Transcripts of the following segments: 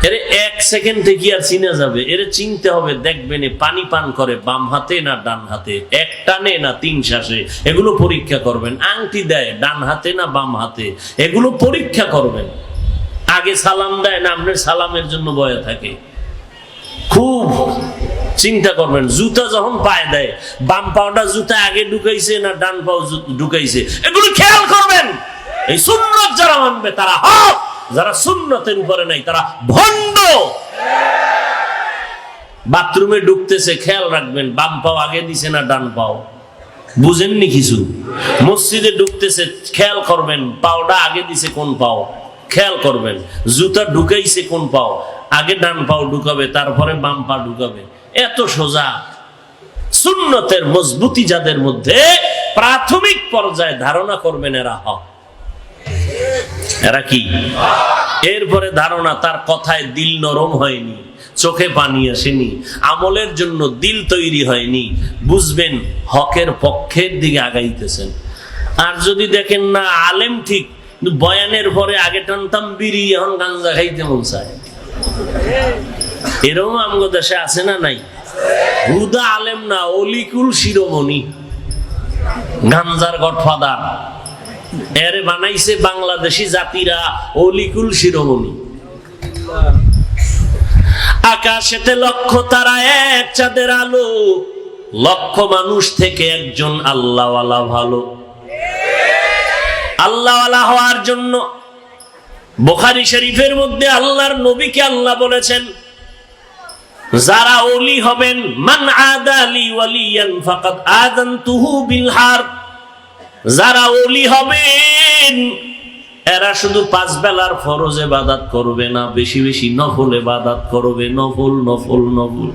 এরে এক সেকেন্ডে কি আর চিনা যাবে? এরে চিনতে হবে, দেখবেন পানি পান করে বাম হাতে না ডান হাতে, এক টানে না 3 শ্বাসে, এগুলো পরীক্ষা করবেন। আংটি দেয় ডান হাতে না বাম হাতে, এগুলো পরীক্ষা করবেন। আগে সালাম দেয় না আপনার সালামের জন্য বয়ে থাকে, খুব চিন্তা করবেন। জুতা যখন পায়ে দেয়, বাম পাওটা জুতা আগে ঢুকাইছে না ডান পাও ঢুকাইছে, এগুলো খেয়াল করবেন। এই সুন্নত যারা মানবে তারা হক, যারা সুন্নতের উপরে নাই তারা ভণ্ড। বাথরুমে ঢুকতেছে, খেয়াল রাখবেন বাম পাও আগে দিছে না ডান পাও, বুঝেননি কিছু? মসজিদে ঢুকতেছে, খেয়াল করবেন পাওটা আগে দিছে কোন পাও, খেয়াল করবেন। জুতা ঢুকাইছে কোন পাও, আগে ডান পাও ঢুকাবে, তারপরে বাম পা ঢুকাবে। এত সোজা। সুন্নতের মজবুতি যাদের মধ্যে প্রাথমিক পর্যায়ে ধারণা করবেন এরা হক। এরা কি? এরপরে ধারণা, তার কথায় দিল নরম হয়নি, চোখে পানি আসেনি, আমলের জন্য দিল তৈরি হয়নি, বুঝবেন হকের পক্ষের দিকে আগাইতেছেন। আর যদি দেখেন না আলেম ঠিক, বয়ানের পরে আগে টানতাম বিড়ি, এখন গাঞ্জা খাইতে মন চায়, এরকম আমগো দেশে আছে না নাই? হুদা আলেম না, অলিকুল শিরোমণি, গাঞ্জার গডফাদার। এরে বানাইছে বাংলাদেশি জাতিরা অলিকুল শিরোমণি। আকাশেতে লক্ষ তারা, এক চাঁদের আলো, লক্ষ মানুষ থেকে একজন আল্লাহওয়ালা ভালো। আল্লাহওয়ালা হওয়ার জন্য বুখারী শরীফের মধ্যে আল্লাহর নবীকে আল্লাহ বলেছেন, যারা ওলি হবেন, মান আদালি ওয়ালিয়ান ফাকাদ আযানতুহু বিল হারব, যারা ওলি হবেন এরা শুধু 5 বেলার ফরজ ইবাদত করবে না, বেশি বেশি নফল ইবাদত করবে। নফল নফল নফল।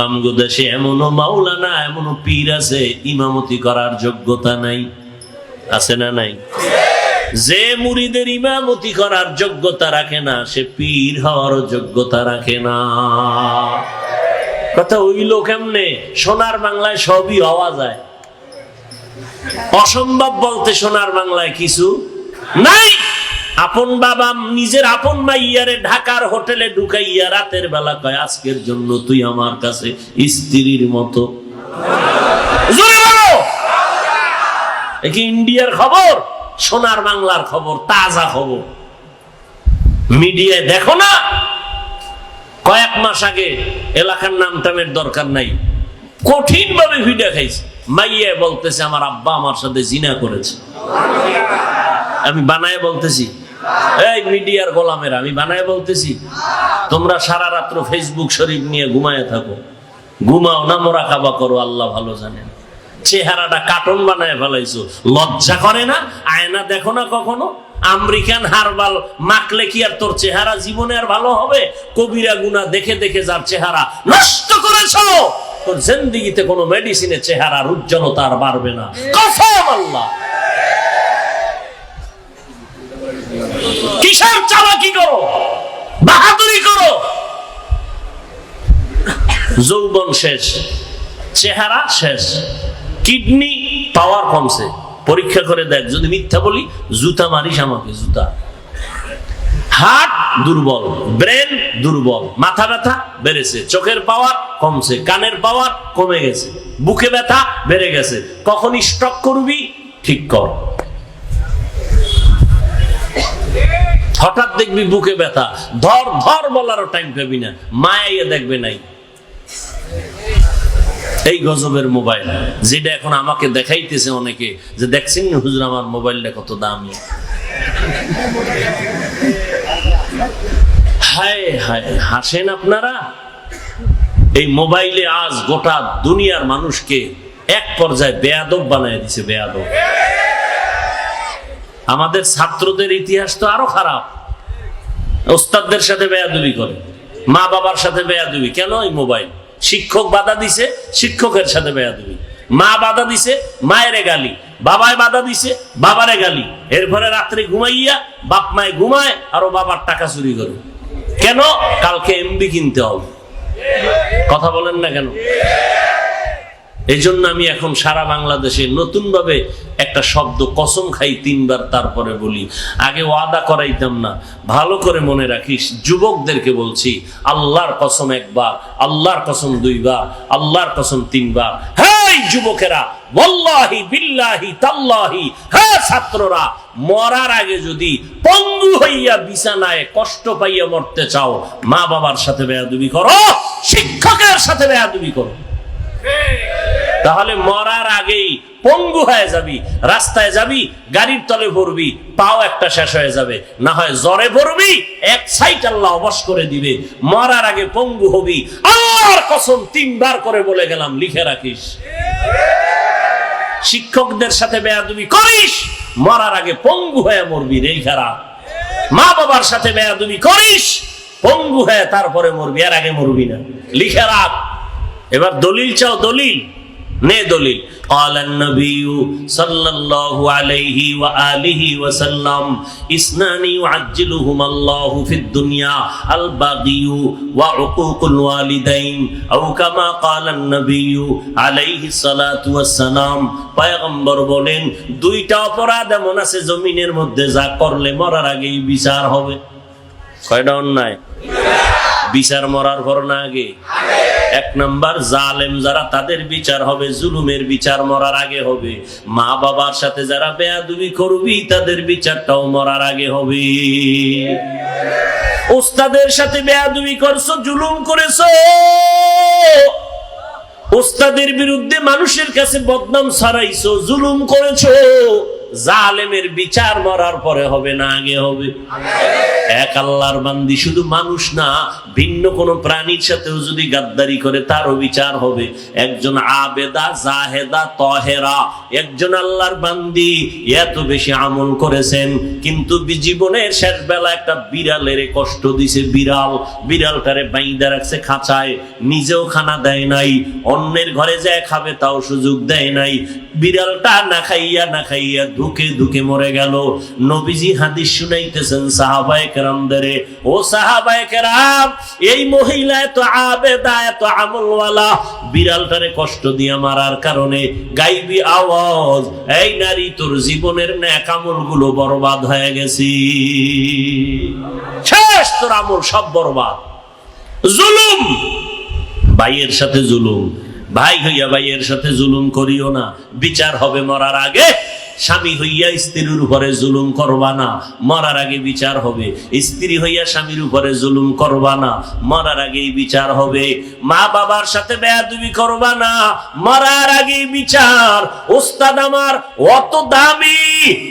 আমগো দেশে এমনও মাওলানা, এমনও পীর আছে ইমামতি করার যোগ্যতা নাই, আছে না নাই? যে মুরিদের ইমামতি করার যোগ্যতা রাখে না, সে পীর হওয়ার যোগ্যতা রাখে না। কথা হইল কেমনে? সোনার বাংলায় সবই হওয়া যায়, অসম্ভব বলতে সোনার বাংলায় কিছু নাই। আপন বাবা নিজের আপন মাইয়ারে ঢাকার হোটেলে ঢুকাইয়া রাতের বেলা কয়, আজকের জন্য তুই আমার কাছে স্ত্রীর মতো। কি ইন্ডিয়ার খবর? সোনার বাংলার খবর, তাজা খবর। মিডিয়ায় দেখো না, কয়েক মাস আগে, এলাকার নাম টামের দরকার নাই, কঠিন ভাবে ভিডিও খাইছে। মাইয়া বলতেছে আমার আব্বা আমার সাথে জিনা করেছে। আমি বানায় বলতেছি, এই মিডিয়ার গোলামের, আমি বানায় বলতেছি। তোমরা সারা রাত্র ফেসবুক শরীফ নিয়ে ঘুমায় থাকো, ঘুমাও না, মোরাকাবা করো, আল্লাহ ভালো জানেন। চেহারাটা কার্টুন বানায় ফেলাইছো, লজ্জা করে না? আয়না দেখো না কখনো? আমেরিকান হারবাল মাখলে কি আর তোর চেহারা জীবনে আর ভালো হবে? কবিরা গুনাহ দেখে দেখে যার চেহারা নষ্ট করেছো, তোর জিন্দেগিতে কোনো মেডিসিনে চেহারার উজ্জ্বলতা আর বাড়বে না। কসম আল্লাহ। কিসের চালাকি করো, বাহাদুরি করো? যৌবন শেষ, চেহারা শেষ, কিডনি পাওয়ার কমছে। পরীক্ষা করে দেখ, যদি মিথ্যা বলি জুতা মারিস আমাকে, জুতা। হার্ট দুর্বল, ব্রেন দুর্বল, মাথা ব্যথা বেড়েছে, চোখের পাওয়ার কমছে, কানের পাওয়ার কমে গেছে, বুকে ব্যথা বেড়ে গেছে। কখন স্ট্রোক করবি ঠিক কর। হঠাৎ দেখবি বুকে ব্যথা, ধর ধর বলারও টাইম পাবি না, মায়া দেখবে নাই। এই গজবের মোবাইল, যেটা এখন আমাকে দেখাইতেছে অনেকে, যে দেখছেন হুজুর আমার মোবাইলটা কত দামি। হায় হায়, হাসেন আপনারা। এই মোবাইলে আজ গোটা দুনিয়ার মানুষকে এক পর্যায়ে বেয়াদব বানায় দিছে, বেয়াদব। আমাদের ছাত্রদের ইতিহাস তো আরো খারাপ। ওস্তাদদের সাথে বেয়াদবি করে, মা বাবার সাথে বেয়াদবি। কেন? এই মোবাইল। শিক্ষক বাধা দিছে, শিক্ষকের সাথে বেয়াদবি। মা বাধা দিছে, মায়েরে গালি। বাবায় বাধা দিছে, বাবারে গালি। এরপরে রাত্রে ঘুমাইয়া বাপ মায় ঘুমায় আর বাবার টাকা চুরি করে। কেন? কালকে এমবি কিনতে হবে। কথা বলেন না কেন? এই জন্য আমি এখন সারা বাংলাদেশে নতুন ভাবে একটা শব্দ কসম খাই 3 বার, তারপরে বলি। আগে ওয়াদা করাইতাম না। ভালো করে মনে রাখিস, যুবকদেরকে বলছি, আল্লাহর কসম 1 বার, আল্লাহর কসম 2 বার, আল্লাহর কসম 3 বার। হেই যুবকেরা, ওয়াল্লাহি বিল্লাহি তাল্লাহি, হে ছাত্ররা, মরার আগে যদি পঙ্গু হইয়া বিছানায় কষ্ট পাইয়া মরতে চাও, মা বাবার সাথে বেয়াদবি করো, শিক্ষকের সাথে বেয়াদবি করো, তাহলে মরার আগেই পঙ্গু হয়ে যাবি, রাস্তায় যাবি, গাড়ির তলে পড়বি, পাও একটা শেষ হয়ে যাবে, না হয় জ্বরে পড়বি, এক সাইড আল্লাহ অবশ করে দিবে। মরার আগে পঙ্গু হবি, আল্লাহর কসম 3 বার করে বলে গেলাম, লিখে রাখিস। শিক্ষকদের সাথে বেয়াদবি করিস, মরার আগে পঙ্গু হয়ে মরবি রে খারাপ। মা বাবার সাথে বেয়াদবি করিস, পঙ্গু হয়ে তারপরে মরবি, এর আগে মরবি না, লিখে রাখ। এবার দলিল চাও, দলিল নে, দলিল। قال النبي صلى الله عليه وآله وسلم اثنان يعجلهما الله في الدنيا البغي وعقوق الوالدين أو كما قال النبي عليه الصلاة والسلام। পয়গম্বর বলেন, 2টা অপরাধ এমন আছে জমিনের মধ্যে যা করলে মরার আগেই বিচার হবে। কয়টা অন্যায়? বিচার মরার পর না আগে? 1 নাম্বার, জালেম যারা তাদের বিচার হবে, জুলুমের বিচার মরার আগে হবে। মা বাবার সাথে যারা বেয়াদবি করবি তাদের বিচারটাও মরার আগে হবে। ওস্তাদের সাথে বেয়াদবি করছো, জুলুম করেছো, ওস্তাদের বিরুদ্ধে মানুষের কাছে বদনাম ছড়াইছো, জুলুম করেছো, জালেমের বিচার মরার পরে হবে না আগে হবে? এক আল্লাহর বান্দি শুধু মানুষ না, ভিন্ন কোন প্রাণীর সাথেও যদি গাদ্দারি করে তারও বিচার হবে। একজন আবেদা জাহেদা তহেরা, একজন আল্লাহর বান্দি এত বেশি আমল করেছেন, কিন্তু জীবনের শেষ বেলা একটা বিড়ালের কষ্ট দিছে। বিড়ালটারে বাইন্দা রাখছে খাঁচায়, নিজেও খানা দেয় নাই, অন্যের ঘরে যায় খাবে তাও সুযোগ দেয় নাই। বিড়ালটা না খাইয়া ধুকে ধুকে মরে গেল। নবীজি হাদিস শুনাইতেছেন সাহাবায়ে কেরামদেরে, ও সাহাবায়ে কেরাম, এই মহিলা এত আবেদা এত আমলওয়ালা, বিড়ালটারে কষ্ট দিয়া মারার কারণে গাইবি আওয়াজ, এই নারী তোর জীবনের নেক আমলগুলো বরবাদ হয়ে গেছে, শেষ, তোর আমল সব বরবাদ। জুলুম, ভাইয়ের সাথে জুলুম, ভাই হইয়া ভাইয়ের সাথে জুলুম করিও না, বিচার হবে মরার আগে। স্বামী হইয়া স্ত্রীর উপরে জুলুম করবা না, মরার আগে বিচার হবে। স্ত্রী হইয়া স্বামীর উপরে জুলুম করবা না, মরার আগেই বিচার হবে। মা বাবার সাথে বেয়াদবি করবা না, মরার আগেই বিচার। ওস্তাদ আমার অত দামি,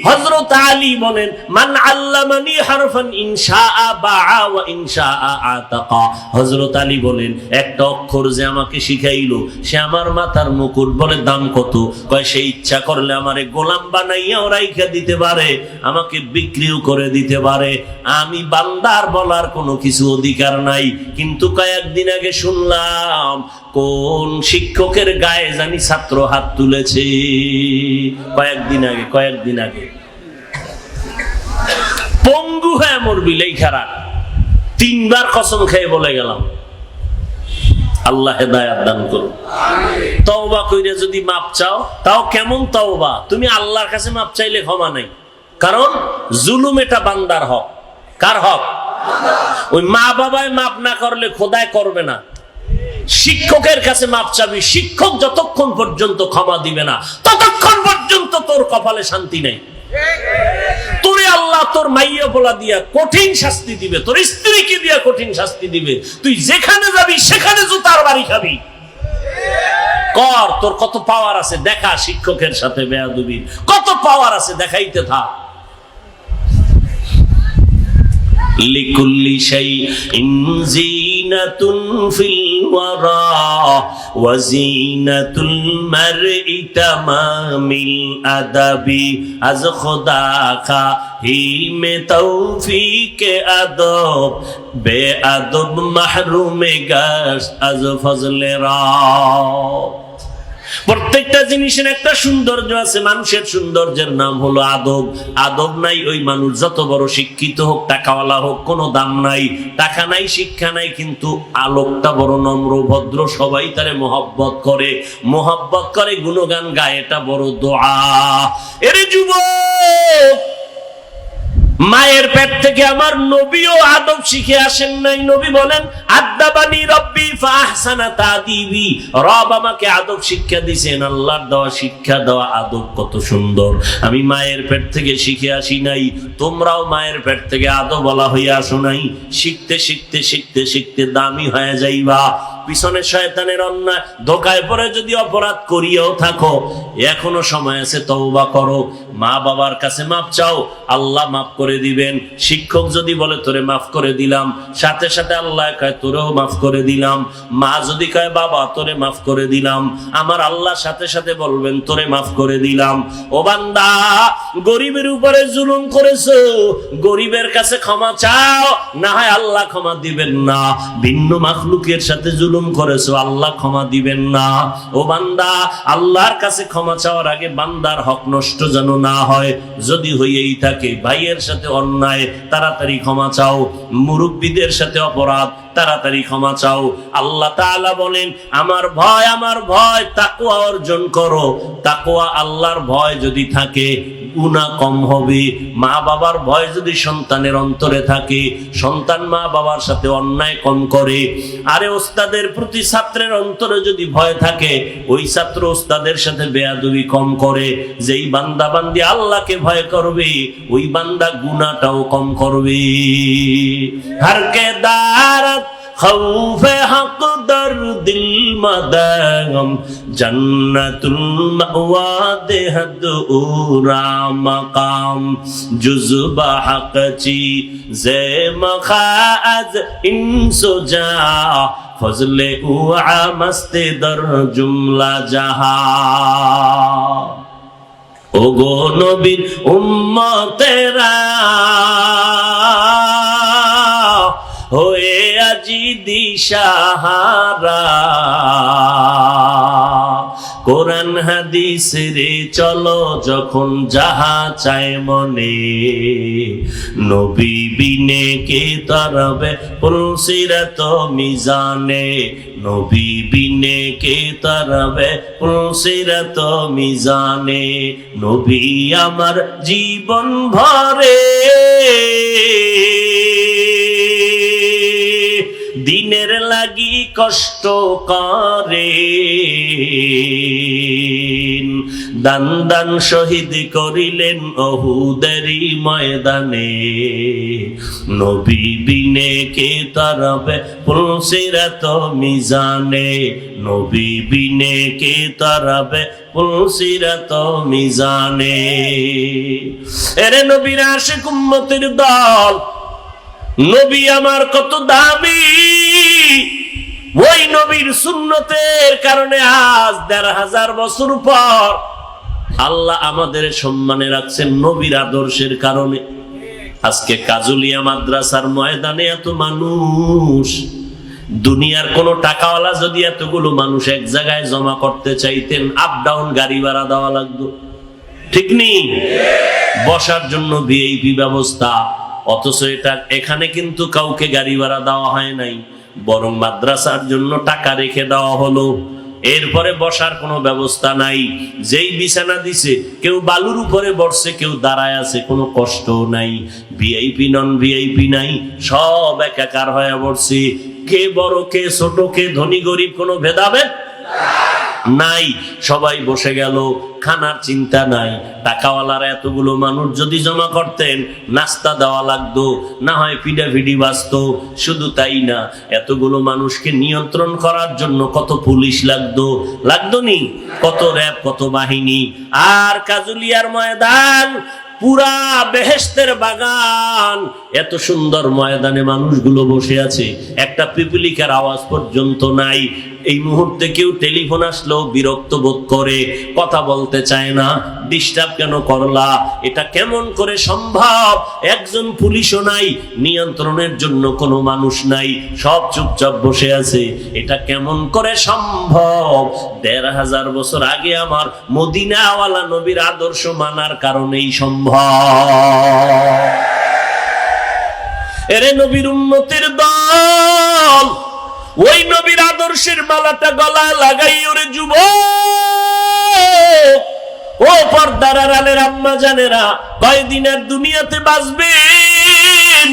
হযরত আলী বলেন, মান আল্লামানি হারফান ইনশাআ বাআ ওয়া ইনশাআ আতাকা। হযরত আলী বলেন, একটা অক্ষর যে আমাকে শিখাইলো, সে আমার মাথার মুকুট। বলে দাম কত? কয়, সে ইচ্ছা করলে আমারে গোলাম বানাইয়াও রাইখা দিতে পারে, আমাকে বিক্রিও করে দিতে পারে। আমি বান্দার বলার কোনো কিছু অধিকার নাই। কিন্তু কয়েকদিন আগে শুনলাম কোন শিক্ষকের গায়ে জানি ছাত্র হাত তুলেছে। কয়েকদিন আগে পঙ্গু হয়ে মরবি, লেখা রাখ। 3 বার কসম খেয়ে বলে গেলাম। আল্লাহ হেদায়েত দান করুন। তওবা কইরা যদি মাপ চাও, তাও কেমন তওবা? তুমি আল্লাহর কাছে মাপ চাইলে ক্ষমা নাই, কারণ জুলুম এটা বান্দার হক। কার হক? ওই মা বাবায় মাপ না করলে খোদায় করবে না। শিক্ষকের কাছে মাপ চাবি, শিক্ষক যতক্ষণ পর্যন্ত ক্ষমা দিবে না ততক্ষণ পর্যন্ত তোর কপালে শান্তি নেই। তোরে আল্লাহ তোর মাইয়া বলা দিয়া কঠিন শাস্তি দিবে, তোর স্ত্রীকে দিয়া কঠিন শাস্তি দিবে। তুই যেখানে যাবি সেখানে জুতার বাড়ি খাবি। কর, তোর কত পাওয়ার আছে দেখা। শিক্ষকের সাথে বেয়াদবি কত পাওয়ার আছে দেখাইতে থাক। লিকুল্লি শাইইন জিনাতুন ফিল ওয়ারা ওয়া জিনাতুল মারই তামামিল আদাবি আজ খুদা কা হি মে তৌফিক আদব বে আদব মাহরুমে গাশ আজ ফজলে রা। প্রত্যেকটা জিনিসের একটা সৌন্দর্য আছে। মানুষের সৌন্দর্যের নাম হলো আদব। আদব নাই ওই মানুষ যত বড় শিক্ষিত হোক, টাকাওয়ালা হোক, কোনো দাম নাই। টাকা নাই, শিক্ষা নাই, কিন্তু আলোকটা বড় নম্র ভদ্র, সবাই তারে মহব্বত করে, গুণগান গায়, এটা বড় দোয়া। এরে যুবক, মায়ের পেট থেকে আমার নবীও আদব শিখে আসেন নাই। নবী বলেন, আদাবানি রব্বি ফাহসানা তাদিবি, রব আমাকে আদব শিক্ষা দিয়েছেন। আল্লাহর দেওয়া শিক্ষা, দেওয়া আদব কত সুন্দর, আমি মায়ের পেট থেকে শিখে আসি নাই। তোমরাও মায়ের পেট থেকে আদব বলা হইয়া আসো নাই। শিখতে শিখতে শিখতে শিখতে দামি হয়ে যাইবা। পিছনে শয়তানের অন্যায় ধোকায় পড়ে যদি অপরাধ করিয়াও থাকো, এখনো সময় আছে, তওবা করো। মা বাবার কাছে মাপ চাও, আল্লাহ মাফ করে দিবেন। শিক্ষক যদি বলে তোরে মাফ করে দিলাম, সাথে সাথে আল্লাহ কয় তোরেও মাফ করে দিলাম। মা যদি কয় বাবা তোরে মাফ করে দিলাম, আমার আল্লাহ সাথে সাথে বলবেন তোরে মাফ করে দিলাম। ও বান্দা, গরিবের উপরে জুলুম করেছো, গরিবের কাছে ক্ষমা চাও, না হয় আল্লাহ ক্ষমা দিবেন না। ভিন্ন মাখলুকের সাথে জুলুম করেছো, আল্লাহ ক্ষমা দিবেন না। ও বান্দা, আল্লাহর কাছে ক্ষমা চাওয়ার আগে বান্দার হক নষ্ট যেন না হয়। যদি হইয়েই থাকে, ভাইয়ের সাথে অন্যায়, তাড়াতাড়ি ক্ষমা চাও। মুরব্বীদের সাথে অপরাধ, তাড়াতাড়ি ক্ষমা চাও। আল্লাহ তাআলা বলেন, আমার ভয় তাকওয়া অর্জন করো। তাকওয়া, আল্লাহর ভয় যদি থাকে, গুনাহ কম হবে। মা বাবার ভয় যদি সন্তানের অন্তরে থাকে, সন্তান মা বাবার সাথে অন্যায় কম করে। আরে ওস্তাদের প্রতি ছাত্রের অন্তরে যদি ভয় থাকে, ওই ছাত্র ওস্তাদের সাথে বেয়াদবি কম করে। যেই বান্দা বান্দি আল্লাহকে ভয় করবে, ওই বান্দা গুনাহটাও কম করবে। হারকে দারাত খৌফে হক দর দিল মাদাম, জান্নাতুল মাওয়া দেহদ উরা মাকাম, জুজবা হক চি জে মখাজ ইনসো যা, ফজলে উআ মস্তে দর জুমলা জাহা। ও গো নবীর উম্মতেরা, হয়ে আজি দিশাহারা, কোরআন হাদিস রে চলো যখন যাহা চায় মনে, নবী বিনে কে তারবে পুলসিরাত মিজানে, নবী বিনে কে তারবে পুলসিরাত মিজানে। নবী আমার জীবন ভরে দিনের লাগি কষ্ট করে, দান দান শহীদ করিলেন অহুদেরই ময়দানে, নবী বিনে কে তারবে পুলসিরাত মিজানে, নবী বিনে কে তারবে পুলসিরাত মিজানে। এরে নবীর আশিক উম্মতের দল, নবী আমার কত দামি। ওই নবীর সুন্নতের কারণে আজ ১৫০০ বছর পর আল্লাহ আমাদের সম্মানে রাখছেন, নবীর আদর্শের কারণে। আজকে কাজুলিয়া মাদ্রাসার ময়দানে এত মানুষ, দুনিয়ার কোন টাকাওয়ালা যদি এতগুলো মানুষ এক জায়গায় জমা করতে চাইতেন, আপ ডাউন গাড়ি ভাড়া দেওয়া লাগতো, ঠিক নেই? বসার জন্য ভিআইপি ব্যবস্থা। অথচ এখানে কিন্তু কাউকে গাড়ি ভাড়া দেওয়া হয় নাই, বরং মাদ্রাসার জন্য টাকা রেখে দেওয়া হলো। এরপরে বসার কোনো ব্যবস্থা নাই। যেই বিছানা দিছে, কেউ বালুর উপরে বসছে, কেউ দাঁড়ায় আছে, কোনো কষ্ট নাই। ভিআইপি নন ভিআইপি নাই, সব একাকার হয়ে পড়ছে। কে বড় কে ছোট, কে ধনী গরিব, কোনো ভেদাভেদ নাই। সবাই বসে গেল, খানার চিন্তা নাই। টাকাওয়ালারা এতগুলো মানুষ যদি জমা করতেন, নাস্তা দেওয়া লাগতো, না হয় পিডাভিডি বাঁচতো। শুধু তাই না, এতগুলো মানুষকে নিয়ন্ত্রণ করার জন্য কত পুলিশ লাগতো নি, কত র্যাব, কত বাহিনী। আর কাজুলিয়ার ময়দান পুরা বেহেশতের বাগান, এত সুন্দর ময়দানে মানুষগুলো বসে আছে, একটা পিপিলিকার আওয়াজ পর্যন্ত নাই। এই মুহূর্তে কেউ টেলিফোন আসলেও বিরক্ত বোধ করে, কথা বলতে চায় না, ডিস্টার্ব কেন করলা? এটা কেমন করে সম্ভব? একজন পুলিশও নাই, নিয়ন্ত্রণের জন্য কোনো মানুষ নাই, সব চুপচাপ বসে আছে। এটা কেমন করে সম্ভব? ১৫০০ বছর আগে আমার মদিনাওয়ালা নবীর আদর্শ মানার কারণেই সম্ভব। এরে নবীর উম্মতের দল, ওই নবীর আদর্শের মালাটা গলায় লাগাই ওরে যুবক, ও পর্দার আড়ালের আম্মা জানেরা, কয়দিন আর দুনিয়াতে বাঁচবেন?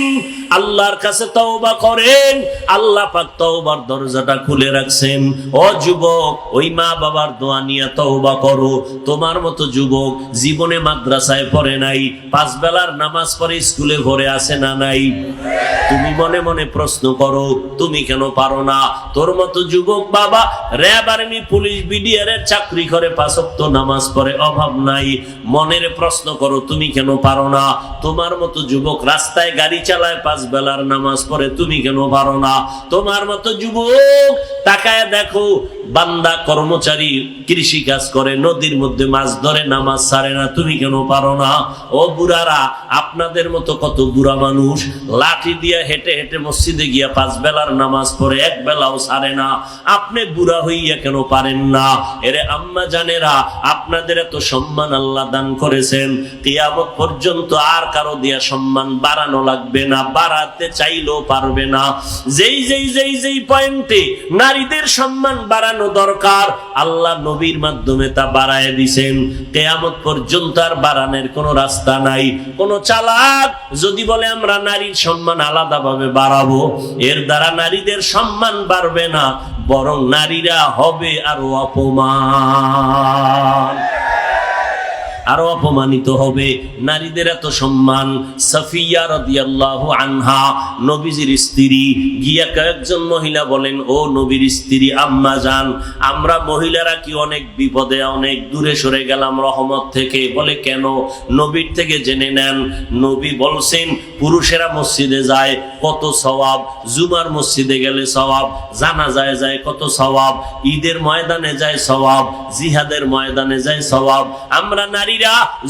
আল্লাহর কাছে তওবা করেন, আল্লাহ পাক তওবার দরজাটা খুলে রাখছেন। ও যুবক, ওই মা বাবার দোয়া নিয়ে তওবা করো। তোমার মতো যুবক জীবনে মাদ্রাসায় পড়ে নাই, 5 বেলার নামাজ পড়ে স্কুলে ভরে আসে না নাই? তুমি মনে মনে প্রশ্ন করো, তুমি কেন পারো না? তোর মতো যুবক বাবা র‍্যাব, আর্মি, পুলিশ, বিডিআর এর চাকরি করে, 5 ওয়াক্ত নামাজ পড়ে, অভাব নাই। মনের প্রশ্ন করো, তুমি কেন পারো না? তোমার মতো যুবক রাস্তায় গাড়ি চালায়, 5 বেলার নামাজ পড়ে, তুমি কেন পারো না? তোমার মতো যুবক তাকায় দেখো, বান্দা কর্মচারী কৃষি কাজ করে, নদীর মধ্যে মাছ ধরে, নামাজ ছাড়ে না, তুমি কেন পারো না? ও বুড়ারা, আপনাদের মতো কত বুড়া মানুষ লাঠি দিয়ে হেঁটে হেঁটে মসজিদে গিয়া 5 বেলার নামাজ পড়ে, 1 বেলাও ছাড়ে না, আপনি বুড়া হইয়া কেন পারেন না? এরে আম্মা জানেরা, আপনাদের এত সম্মান আল্লাহ দান করেছেন, কিয়ামত পর্যন্ত আর কারো দিয়া সম্মান বাড়ানো লাগবে না, বাড়াতে চাইলেও পারবে না। যেই পয়েন্টে নারীদের সম্মান বাড়ানো দরকার, আল্লাহ নবীর মাধ্যমে তা বাড়ায় দিছেন। কিয়ামত পর্যন্ত আর বাড়ানোর কোনো রাস্তা নাই। কোন চালাক যদি বলে আমরা নারীর সম্মান আলাদাভাবে বাড়াবো, এর দ্বারা নারীদের সম্মান বাড়বে না, বরং নারীরা হবে আরো অপমান, আরো অপমানিত হবে। নারীদের এত সম্মান। সাফিয়া রাদিয়াল্লাহু আনহা, নবীজির স্ত্রী, গিয়া কয়েকজন মহিলা বলেন, ও নবীর স্ত্রী আম্মা জান, আমরা মহিলারা কি অনেক বিপদে, অনেক দূরে সরে গেলাম রহমত থেকে? বলে কেন? নবীর থেকে জেনে নেন। নবী বলছেন, পুরুষেরা মসজিদে যায় কত সওয়াব, জুমার মসজিদে গেলে সওয়াব, জানাজায় যায় কত সওয়াব, ঈদের ময়দানে যায় সওয়াব, জিহাদের ময়দানে যায় সওয়াব। আমরা নারীরা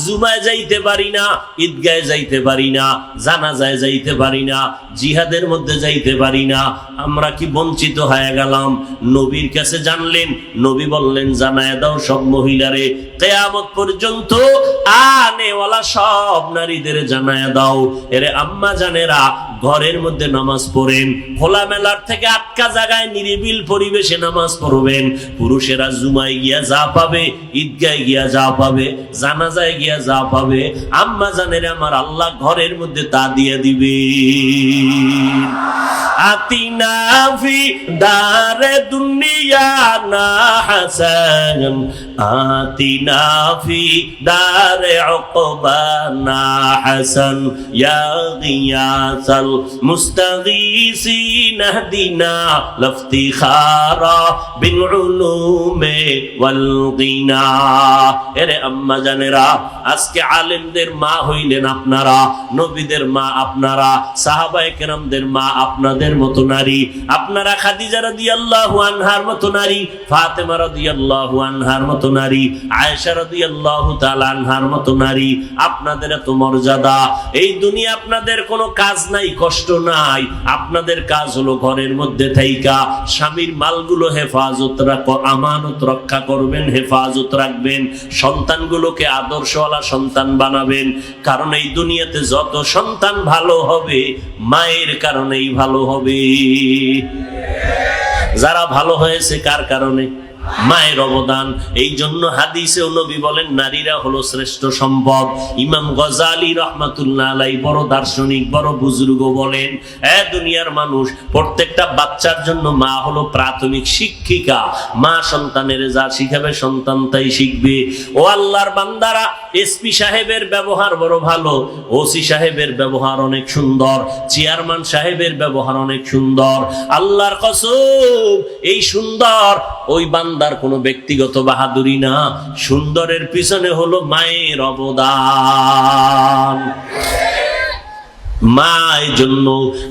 জুমায় যাইতে পারি না, ঈদগায় যাইতে পারি না, জানাজায় যাইতে পারি না, জিহাদের মধ্যে যাইতে পারি না। আমরা কি বঞ্চিত হয়ে গেলাম? নবীর কাছে জানলেন, নবী বললেন, জানায় দাও সব মহিলারে, কিয়ামত পর্যন্ত আনেওয়ালা সব নারীদের জানায় দাও। এরে আম্মা জানেরা, ঘরের মধ্যে নামাজ পড়েন, খোলামেলার থেকে আটকা জায়গায় নিরিবিল পরিবেশে নামাজ পড়বেন। পুরুষেরা জুমায় গিয়া যা পাবে, ঈদগায় গিয়া যা পাবে, জানাজায় গিয়া যা পাবে, আম্মা জানেরা আমার আল্লাহ ঘরের মধ্যে তা দিয়ে দিবে। আতিনা ফি দারে দুনিয়া না হাসান, আতিনা ফি দারে উকবা না হাসান, ইয়া গিয়াসাল মুস্তাগীসিন ইহদিনা লাফতিখারা বিল উলুমে ওয়াল গিনা। এরে আম্মা জানেরা, আজকে আলেমদের মা হইলেন আপনারা, নবীদের মা আপনারা, সাহাবায়ে কেরামদের মা আপনাদের মতো নারী, আপনারা খাদিজা রাদিয়াল্লাহু আনহার মতো নারী, ফাতেমা রাদিয়াল্লাহু আনহার মতো নারী, আয়েশা রাদিয়াল্লাহু তাআলা আনহার মতো নারী। আপনাদের এত মর্যাদা। এই দুনিয়া আপনাদের কোনো কাজ নাই, কষ্ট নাই, আপনাদের কাজ হলো ঘরের মধ্যে থাইকা স্বামীর মালগুলো হেফাজত রাখো, আমানত রক্ষা করবেন, হেফাজত রাখবেন, সন্তানগুলোকে আদর্শওয়ালা সন্তান বানাবেন। কারণ এই দুনিয়াতে যত সন্তান ভালো হবে, মায়ের কারণেই ভালো হবে। যারা ভালো হয়েছে কার কারণে? মায়ের অবদান। এই জন্য হাদিসেও নবী বলেন, নারীরা হলো শ্রেষ্ঠ সম্পদ। ইমাম গজালি রাহমাতুল্লাহ আলাইহি, বড় দার্শনিক, বড় বুজুর্গ, বলেন, দুনিয়ার মানুষ, প্রত্যেকটা বাচ্চার জন্য মা হলো প্রাথমিক শিক্ষিকা। মা সন্তানের যা শিখাবে, সন্তান তাই শিখবে। ও আল্লাহর বান্দারা, এসপি সাহেবের ব্যবহার বড় ভালো, ওসি সাহেবের ব্যবহার অনেক সুন্দর, চেয়ারম্যান সাহেবের ব্যবহার অনেক সুন্দর। আল্লাহর কসম, এই সুন্দর ওই বান্দার কোনো ব্যক্তিগত বাহাদুরি না, সুন্দরের পিছনে হলো মায়ের অবদান। মা এই জন্য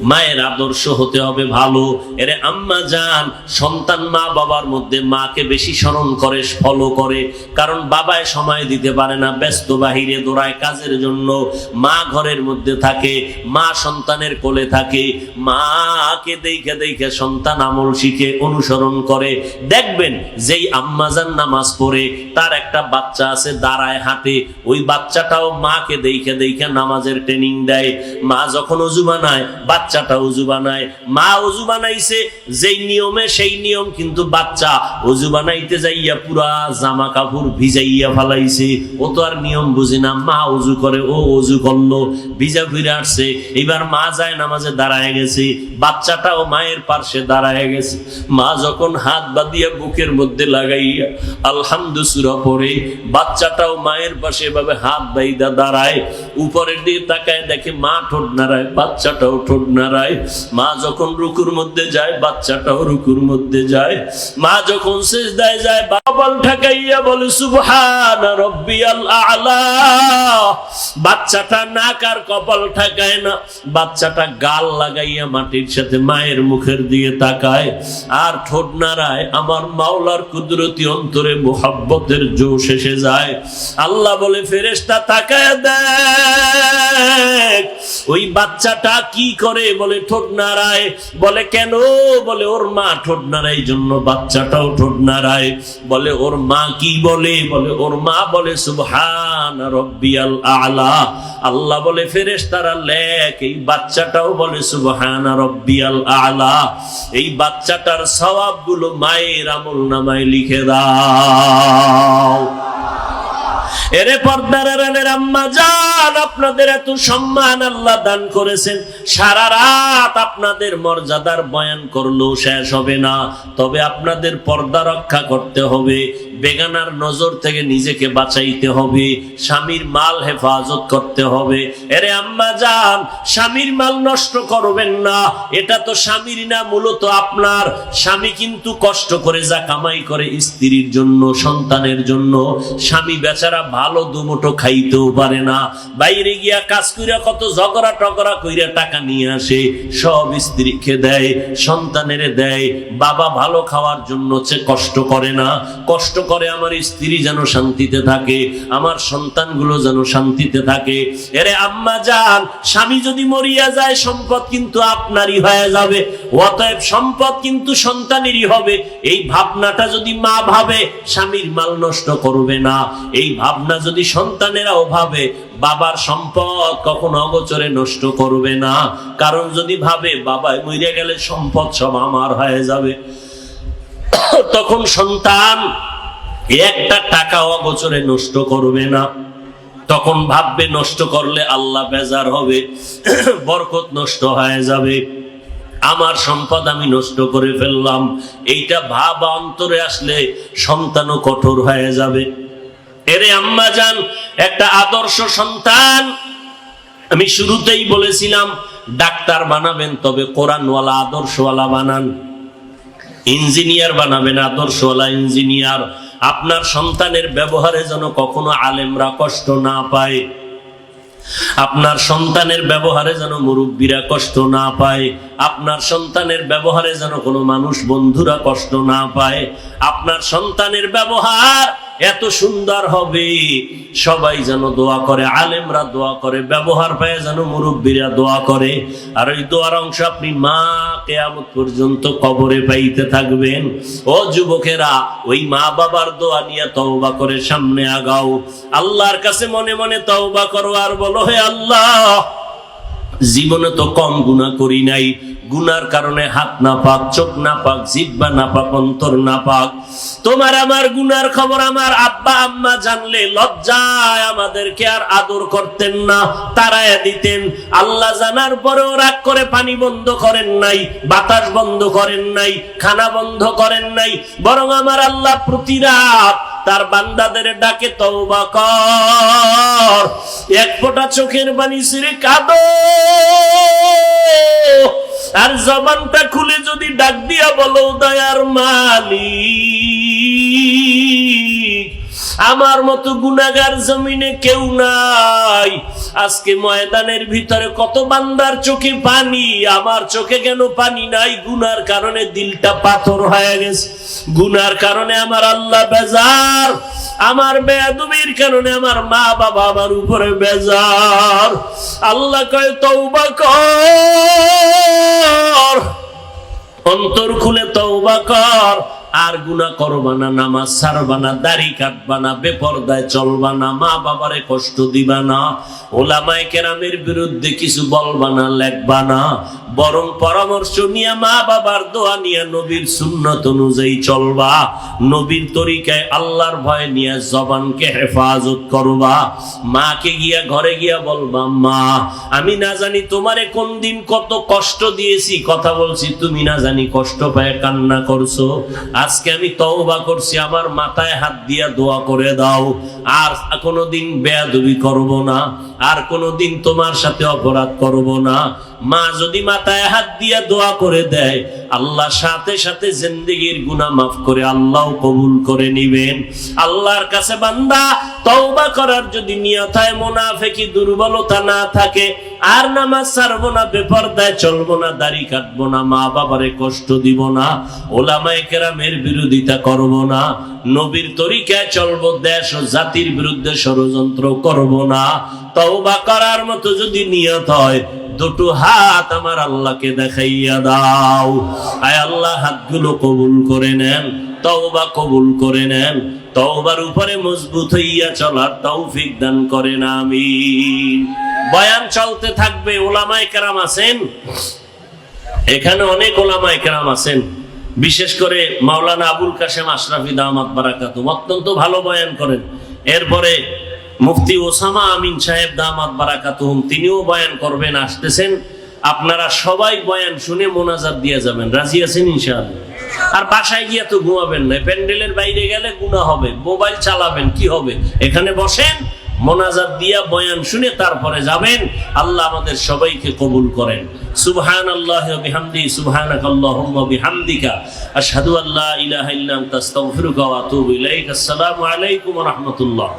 মায়ের আদর্শ হতে হবে ভালো। এরে আম্মা জান, সন্তান মা বাবার মধ্যে মাকে বেশি স্মরণ করে, ফলো করে, কারণ বাবায় সময় দিতে পারে না, ব্যস্ত, বাহিরে দৌড়ায় কাজের জন্য। মা ঘরের মধ্যে থাকে, মা সন্তানের কোলে থাকে, মাকে দেখে দেখে সন্তান আমল শিখে, অনুসরণ করে। দেখবেন যেই আম্মা জান নামাজ পড়ে, তার একটা বাচ্চা আছে দাঁড়ায় হাঁটে, ওই বাচ্চাটাও মাকে দেখে দেখে নামাজের ট্রেনিং দেয়। মা যখন অজু বানায়, বাচ্চাটা অজু বানায়। মা অজু বানাইছে যেই নিয়মে, সেই নিয়ম কিন্তু বাচ্চা অজু বানাইতে যাইয়া পুরা জামা কাপড় ভিজাইয়া ফালাইছে। ও তো আর নিয়ম বুঝি না, মা অজু করে, ও অজু করলো, ভিজা ফিরে আসছে। এবার মা যায় নামাজে দাঁড়ায় গেছে, বাচ্চাটাও মায়ের পার্শ্বে দাঁড়ায় গেছে। মা যখন হাত বাঁধিয়া বুকের মধ্যে লাগাইয়া আলহামদু সূরা পড়ে, বাচ্চাটাও মায়ের পাশে এভাবে হাত বাইদা দাঁড়ায়, উপরের দিকে তাকায় দেখে মা ঠোঁট নাড়ায়, বাচ্চাটাও ঠোঁট নাড়ায়। মা যখন রুকুর মধ্যে যায়, বাচ্চাটাও রুকুর মধ্যে যায়। মা যখন সিজদায় যায়, কপাল ঠেকাইয়া বলে সুবহান রাব্বিয়াল আ'লা। বাচ্চাটা নাক আর কপাল ঠেকায় না, বাচ্চাটা গাল লাগাইয়া মাটির সাথে মায়ের মুখের দিকে তাকায় আর ঠোঁট নাড়ায়। আমার মাওলার কুদরতি অন্তরে মুহাব্বতের জোশ এসে যায়। আল্লাহ বলে ফেরেশতা তাকায় দেখ ওই বাচ্চাটা কি করে, বলে ঠোঁট নাড়ায়। বলে কেন? বলে ওর মা ঠোঁট নাড়ায় জন্য বাচ্চাটাও ঠোঁট নাড়ায়। বলে ওর মা কি বলে? বলে ওর মা বলে সুবহান রাব্বিয়াল আ'লা। আল্লাহ বলে ফেরেশতারা লেখ, এই বাচ্চাটাও বলে সুবহান রাব্বিয়াল আ'লা। এই বাচ্চাটার সওয়াবগুলো মায়ের আমলনামায় লিখে দাও। এরে পর্দার আড়ালের আম্মা জান, আপনাদের এত সম্মান আল্লাহ দান করেছেন, সারা রাত আপনাদের মর্যাদার বয়ান করলেও শেষ হবে না। তবে আপনাদের পর্দা রক্ষা করতে হবে, বেগানার নজর থেকে নিজেকে বাঁচাইতে হবে, স্বামীর মাল হেফাজত করতে হবে। এরে আম্মা জান, স্বামীর মাল নষ্ট করবেন না, এটা তো স্বামীর না, মূলত আপনার। স্বামী কিন্তু কষ্ট করে যা কামাই করে স্ত্রীর জন্য, সন্তানের জন্য, স্বামী বেচারা ভালো দুমুঠো খাইতেও পারে না, বাইরে গিয়া কাজ কইরা কত ঝগড়া টগড়া কইরা টাকা নিয়ে আসে, সব স্ত্রীকে দেয়, সন্তানের দেয়। বাবা ভালো খাওয়ার জন্য কষ্ট করে না, কষ্ট করে আমার স্ত্রী যেন শান্তিতে থাকে, আমার সন্তানগুলো যেন শান্তিতে থাকে। এরে আম্মা জান, স্বামী যদি মরিয়া যায় সম্পদ কিন্তু আপনারই হয়ে যাবে, অতএব সম্পদ কিন্তু সন্তানেরই হবে। এই ভাবনাটা যদি মা ভাবে, স্বামীর মাল নষ্ট করবে না। এই ভাবনা যদি সন্তানেরাও ভাবে, বাবার সম্পদ কখনো অগোচরে নষ্ট করবে না। কারণ যদি ভাবে বাবা মরে গেলে সম্পদ সব আমার হয়ে যাবে, তখন সন্তান একটা টাকা অগোচরে নষ্ট করবে না। তখন ভাববে নষ্ট করলে আল্লাহ বেজার হবে, বরকত নষ্ট হয়ে যাবে, আমার সম্পদ আমি নষ্ট করে ফেললাম। এইটা ভাব অন্তরে আসলে সন্তানও কঠোর হয়ে যাবে। এরে আম্মা জান, একটা আদর্শ সন্তান, আমি শুরুতেই বলেছিলাম ডাক্তার বানাবেন তবে কোরআনওয়ালা আদর্শওয়ালা বানান, ইঞ্জিনিয়ার বানাবেন আদর্শওয়ালা ইঞ্জিনিয়ার। আপনার সন্তানের ব্যবহারে যেন কখনো আলেমরা কষ্ট না পায়, আপনার সন্তানের ব্যবহারে যেন মুরব্বীরা কষ্ট না পায়, আপনার সন্তানের ব্যবহারে যেন কোনো মানুষ বন্ধুরা কষ্ট না পায়। আপনার সন্তানের ব্যবহার এত সুন্দর হবে, সবাই যেন দোয়া করে, আলেমরা দোয়া করে, ব্যবহার পায় যেন মুরব্বীরা দোয়া করে। আর ওই দোয়ার অংশ আপনি মা কিয়ামত পর্যন্ত কবরে পাইতে থাকবেন। ও যুবকেরা, ওই মা বাবার দোয়া নিয়ে তওবা করে সামনে আগাও, আল্লাহর কাছে মনে মনে তওবা করো আর বলো, হে আল্লাহ, জীবনে তো কম গুনাহ করি নাই, গুনার কারণে হাত না পাক, চোখ না পাক, জিহ্বা না পাক, অন্তর না পাক। তোমার আমার গুনার খবর আমার আব্বা আম্মা জানলে লজ্জায় আমাদেরকে আর আদর করতেন না, তাড়ায়া দিতেন। আল্লাহ জানার পরেও রাগ করে পানি বন্ধ করেন নাই, বাতাস বন্ধ করেন নাই, খানা বন্ধ করেন নাই, বরং আমার আল্লাহ প্রতি রাত তার বান্দাদের ডাকে তওবা কর, এক ফোঁটা চোখের পানি ছেড়ে কাঁদো, আর জবানটা খুলে যদি ডাক দিয়া বলো, দয়ার মালিক আমার মতো গুনাহগার জমিনে কেউ নাই। আজকে ময়দানের ভিতরে কত বান্দার চোখে পানি, আমার চোখে কেন পানি নাই? গুনার কারণে দিলটা পাথর হয়ে গেছে, গুনার কারণে আমার আল্লাহ বেজার, আমার বেয়াদবির কারণে আমার মা বাবা আমার উপরে বেজার। আল্লাহ কয় তওবা কর, অন্তর খুলে তওবা কর, আর গুনাহ করবা না, নামাজ ছাড়বা না, দাড়ি কাটবা না, বেপরদায় চলবা না, মা বাবারে কষ্ট দিবা না, ওলামায়ে কেরামের বিরুদ্ধে কিছু বলবা না, লেখবা না, বরং পরামর্শ নিয়ে মা বাবার দোয়া নিয়ে নবীর সুন্নত অনুযায়ী চলবা, নবীর তরিকায় আল্লাহর ভয় নিয়ে জবানকে হেফাজত করবা। মাকে গিয়া ঘরে গিয়া বলবা, মা আমি না জানি তোমারে কোন দিন কত কষ্ট দিয়েছি, কথা বলছি তুমি না জানি কষ্ট পায় কান্না করছো, আজকে আমি তওবা করছি, আমার মাথায় হাত দিয়া দোয়া করে দাও, আর কোনোদিন বেয়াদবি করব না, আর কোনোদিন তোমার সাথে অপরাধ করব না। মা যদি মাথায় হাত দিয়া দোয়া করে দেয়, আল্লাহ সাথে সাথে জিন্দেগির গুনাহ মাফ করে আল্লাহ কবুল করে নিবেন। আল্লাহর কাছে বান্দা তওবা করার যদি নিয়ত হয়, মুনাফিকি দুর্বলতা না থাকে, আর নামাজ ছাড়বো না, বেপরদায় চলবো না, দাড়ি কাটবো না, মা বাবারে কষ্ট দিব না, ওলামায়ে কেরামের বিরোধিতা করব না, নবীর তরিকায় চলবো, দেশ ও জাতির বিরুদ্ধে ষড়যন্ত্র করব না, তওবা করার মতো যদি নিয়ত হয়, দুটো হাত আমার আল্লাহকে দেখাইয়া দাও। আয় আল্লাহ হাতগুলো কবুল করে নেন, তওবা কবুল করে নেন, তওবার উপরে মজবুত হইয়া চলার তৌফিক দান করেন, আমিন। বয়ান চলতে থাকবে। ওলামায়ে কেরাম আছেন এখানে, অনেক ওলামায়ে কেরাম আছেন, বিশেষ করে মাওলানা আবুল কাশেম আশরাফি দামাত বারাকাতুহু অত্যন্ত ভালো বয়ান করেন। এরপরে মুফতি ওসামা আমিন সাহেব দামাত বারাকাতুহু তিনিও বয়ান করবেন, আসতেছেন। আপনারা সবাই বয়ান শুনে মোনাজাত দিয়ে যাবেন, রাজি আছেন ইনশাআল্লাহ? আর বাসায় গিয়ে তো ঘুমাবেন না, প্যান্ডেলের বাইরে গেলে গুনাহ হবে, মোবাইল চালাবেন, কি হবে? এখানে বসেন, মোনাজাত দিয়া বয়ান শুনে তারপরে যাবেন। আল্লাহ আমাদের সবাইকে কবুল করেন। সুবহানাল্লাহি ওয়া বিহামদিহি, সুবহানাকাল্লাহুম্মা ওয়া বিহামদিকা, আশহাদু আল্লা ইলাহা ইল্লা আনতা, আস্তাগফিরুকা ওয়া আতুবু ইলাইক। আসসালামু আলাইকুম ওয়া রাহমাতুল্লাহ।